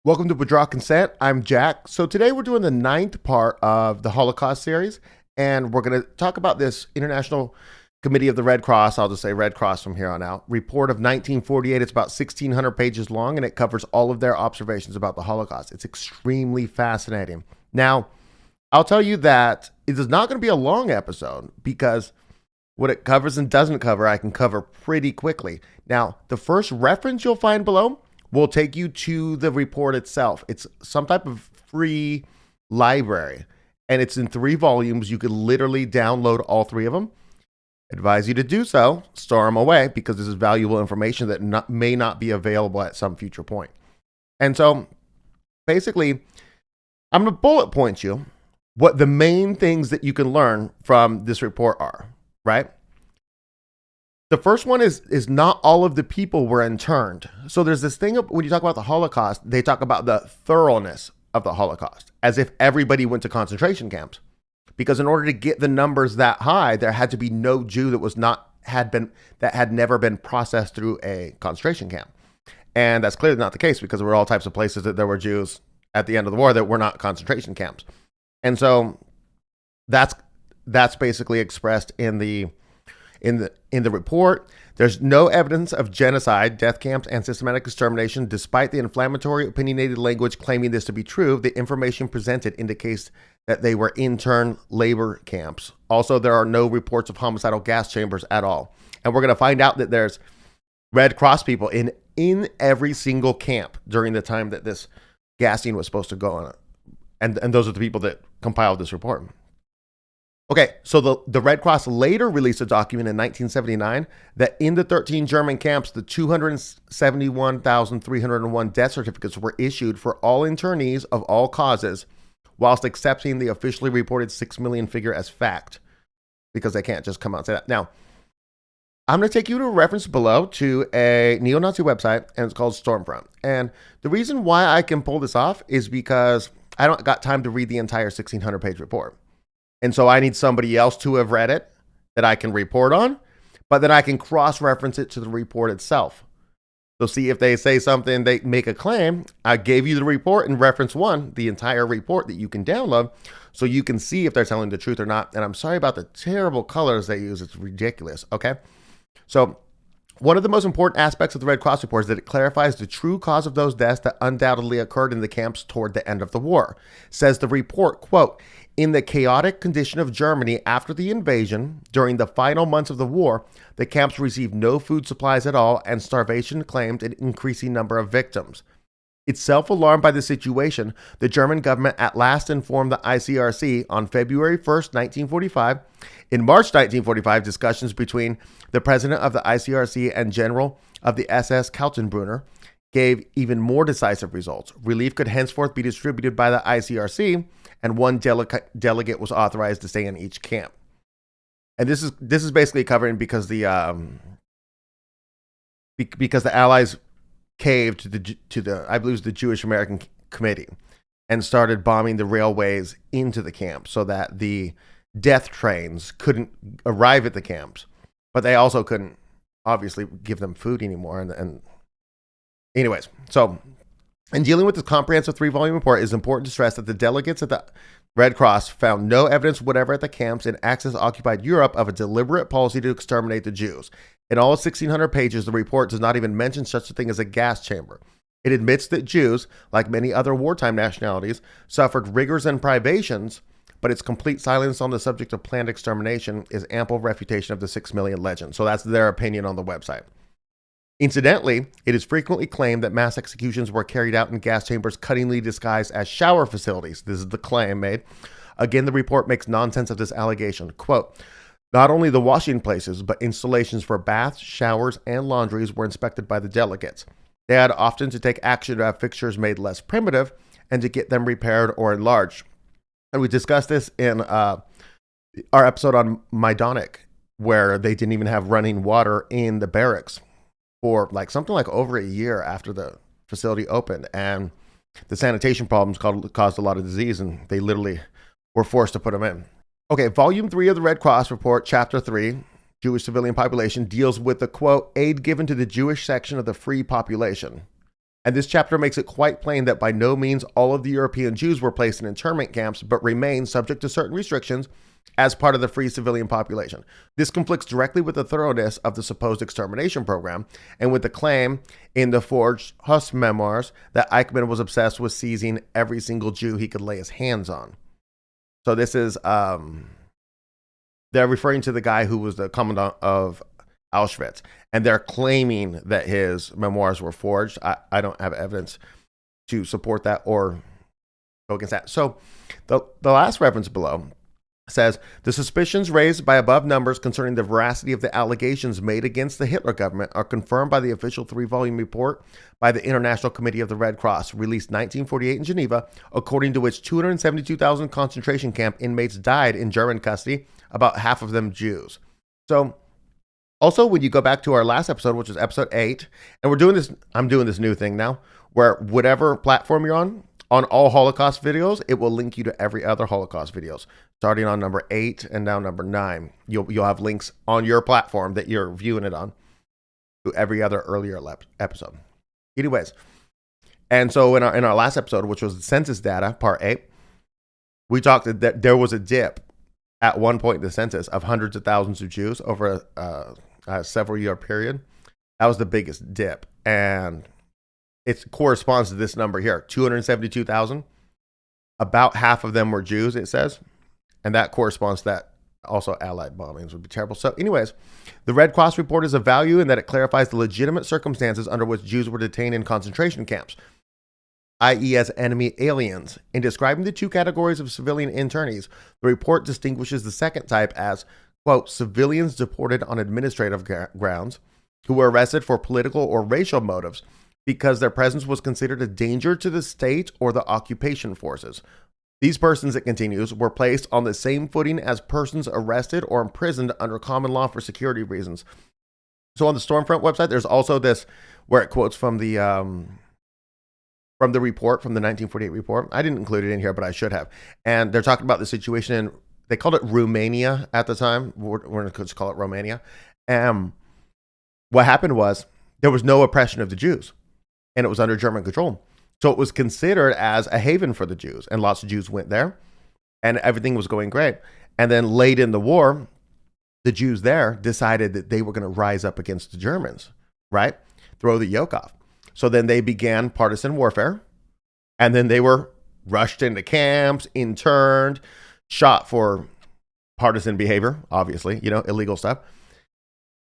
Welcome to Withdraw Consent. I'm Jack. So today we're doing the ninth part of the Holocaust series, and we're going to talk about this International Committee of the Red Cross, I'll just say Red Cross from here on out, report of 1948. It's about 1,600 pages long, and it covers all of their observations about the Holocaust. It's extremely fascinating. Now, I'll tell you that it is not going to be a long episode because what it covers and doesn't cover, I can cover pretty quickly. Now, the first reference you'll find below will take you to the report itself. It's some type of free library, and it's in 3 volumes. You could literally download all 3 of them. Advise you to do so. Store them away because this is valuable information that may not be available at some future point. And so, basically, I'm going to bullet point you what the main things that you can learn from this report are, right? The first one is not all of the people were interned. So there's this thing when you talk about the Holocaust, they talk about the thoroughness of the Holocaust, as if everybody went to concentration camps. Because in order to get the numbers that high, there had to be no Jew that had never been processed through a concentration camp. And that's clearly not the case because there were all types of places that there were Jews at the end of the war that were not concentration camps. And so that's basically expressed in the report. There's no evidence of genocide, death camps, and systematic extermination. Despite the inflammatory, opinionated language claiming this to be true, the information presented indicates that they were interned labor camps. Also, there are no reports of homicidal gas chambers at all. And we're going to find out that there's Red Cross people in every single camp during the time that this gassing was supposed to go on. And those are the people that compiled this report. Okay, so the Red Cross later released a document in 1979 that in the 13 German camps, the 271,301 death certificates were issued for all internees of all causes, whilst accepting the officially reported 6 million figure as fact, because they can't just come out and say that. Now, I'm going to take you to a reference below to a neo-Nazi website, and it's called Stormfront. And the reason why I can pull this off is because I don't got time to read the entire 1,600-page report. And so I need somebody else to have read it that I can report on, but then I can cross-reference it to the report itself. So see if they say something, they make a claim. I gave you the report in reference 1, the entire report that you can download, so you can see if they're telling the truth or not. And I'm sorry about the terrible colors they use. It's ridiculous, okay? So one of the most important aspects of the Red Cross report is that it clarifies the true cause of those deaths that undoubtedly occurred in the camps toward the end of the war. Says the report, quote, "In the chaotic condition of Germany after the invasion, during the final months of the war, the camps received no food supplies at all, and starvation claimed an increasing number of victims. Itself alarmed by the situation, the German government at last informed the ICRC on February 1st, 1945. In March 1945, discussions between the president of the ICRC and general of the SS Kaltenbrunner gave even more decisive results. Relief could henceforth be distributed by the ICRC, and one delegate was authorized to stay in each camp." And this is basically covering because the Allies caved to the I believe it was the Jewish American Committee and started bombing the railways into the camp so that the death trains couldn't arrive at the camps, but they also couldn't obviously give them food anymore. And anyways, so in dealing with this comprehensive 3-volume report, it is important to stress that the delegates at the Red Cross found no evidence whatever at the camps in Axis-occupied Europe of a deliberate policy to exterminate the Jews. In all 1,600 pages, the report does not even mention such a thing as a gas chamber. It admits that Jews, like many other wartime nationalities, suffered rigors and privations, but its complete silence on the subject of planned extermination is ample refutation of the 6 million legend. So that's their opinion on the website. Incidentally, it is frequently claimed that mass executions were carried out in gas chambers cuttingly disguised as shower facilities. This is the claim made. Again, the report makes nonsense of this allegation. Quote, "Not only the washing places, but installations for baths, showers, and laundries were inspected by the delegates. They had often to take action to have fixtures made less primitive and to get them repaired or enlarged." And we discussed this in our episode on Majdanek, where they didn't even have running water in the barracks for something like over a year after the facility opened, and the sanitation problems caused a lot of disease, and they literally were forced to put them in. Okay, Volume 3 of the Red Cross Report, Chapter 3, Jewish Civilian Population, deals with the, quote, "aid given to the Jewish section of the free population." And this chapter makes it quite plain that by no means all of the European Jews were placed in internment camps, but remain subject to certain restrictions as part of the free civilian population. This conflicts directly with the thoroughness of the supposed extermination program and with the claim in the forged Huss memoirs that Eichmann was obsessed with seizing every single Jew he could lay his hands on. So this is, they're referring to the guy who was the commandant of Auschwitz, and they're claiming that his memoirs were forged. I don't have evidence to support that or go against that. So the last reference below says, the suspicions raised by above numbers concerning the veracity of the allegations made against the Hitler government are confirmed by the official 3-volume report by the International Committee of the Red Cross, released 1948 in Geneva, according to which 272,000 concentration camp inmates died in German custody, about half of them Jews. So also, when you go back to our last episode, which is episode 8, and I'm doing this new thing now, where whatever platform you're on all Holocaust videos, it will link you to every other Holocaust videos, starting on number 8 and now number 9. You'll have links on your platform that you're viewing it on to every other earlier episode. Anyways, and so in our last episode, which was the census data, part 8, we talked that there was a dip at one point in the census of hundreds of thousands of Jews over a several year period. That was the biggest dip. And it corresponds to this number here, 272,000. About half of them were Jews, it says. And that corresponds to that. Also, Allied bombings would be terrible. So anyways, the Red Cross report is of value in that it clarifies the legitimate circumstances under which Jews were detained in concentration camps, i.e. as enemy aliens. In describing the two categories of civilian internees, the report distinguishes the second type as, quote, civilians deported on administrative grounds who were arrested for political or racial motives because their presence was considered a danger to the state or the occupation forces. These persons, it continues, were placed on the same footing as persons arrested or imprisoned under common law for security reasons. So on the Stormfront website, there's also this where it quotes from the report, from the 1948 report. I didn't include it in here, but I should have. And they're talking about the situation in, they called it Romania at the time. We're going to just call it Romania. What happened was there was no oppression of the Jews, and it was under German control. So it was considered as a haven for the Jews, and lots of Jews went there, and everything was going great. And then late in the war, the Jews there decided that they were going to rise up against the Germans, right? Throw the yoke off. So then they began partisan warfare, and then they were rushed into camps, interned, shot for partisan behavior, obviously, illegal stuff.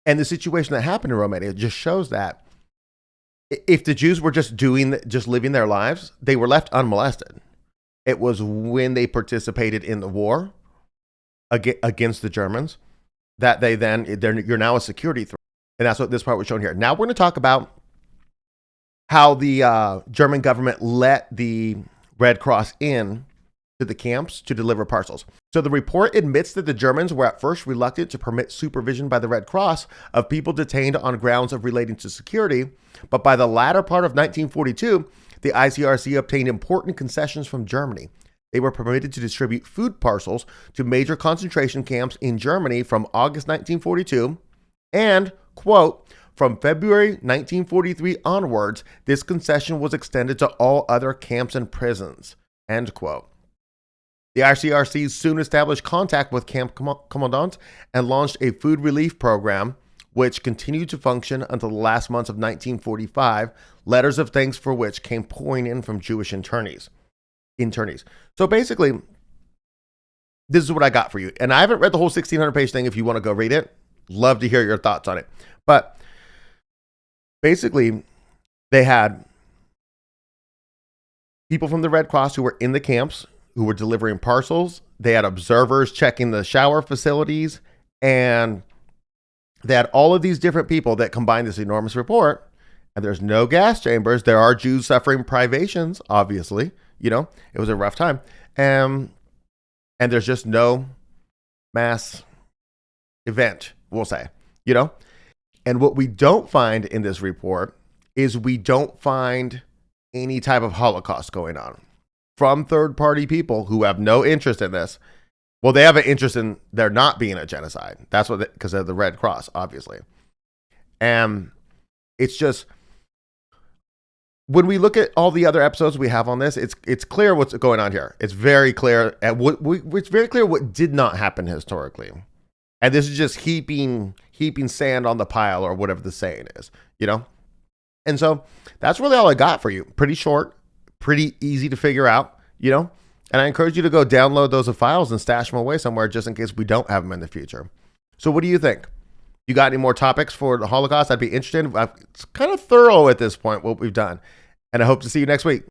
And the situation that happened in Romania just shows that if the Jews were just living their lives, they were left unmolested. It was when they participated in the war against the Germans that you're now a security threat. And that's what this part was shown here. Now we're going to talk about how the German government let the Red Cross in to the camps to deliver parcels. So the report admits that the Germans were at first reluctant to permit supervision by the Red Cross of people detained on grounds of relating to security, but by the latter part of 1942, the ICRC obtained important concessions from Germany. They were permitted to distribute food parcels to major concentration camps in Germany from August 1942, and, quote, from February 1943 onwards, this concession was extended to all other camps and prisons, end quote. The ICRC soon established contact with camp commandants and launched a food relief program, which continued to function until the last months of 1945, letters of thanks for which came pouring in from Jewish internees. So basically, this is what I got for you. And I haven't read the whole 1,600-page thing. If you want to go read it, love to hear your thoughts on it. But basically, they had people from the Red Cross who were in the camps, who were delivering parcels. They had observers checking the shower facilities, and they had all of these different people that combined this enormous report. And there's no gas chambers. There are Jews suffering privations, obviously. It was a rough time. And there's just no mass event, we'll say, And what we don't find in this report is we don't find any type of Holocaust going on from third-party people who have no interest in this. Well, they have an interest in there not being a genocide. That's what, because of the Red Cross, obviously. And it's just, when we look at all the other episodes we have on this, it's clear what's going on here. It's very clear it's very clear what did not happen historically. And this is just heaping sand on the pile, or whatever the saying is, you know? And so that's really all I got for you. Pretty short, pretty easy to figure out, you know? And I encourage you to go download those files and stash them away somewhere just in case we don't have them in the future. So what do you think? You got any more topics for the Holocaust? I'd be interested. It's kind of thorough at this point, what we've done. And I hope to see you next week.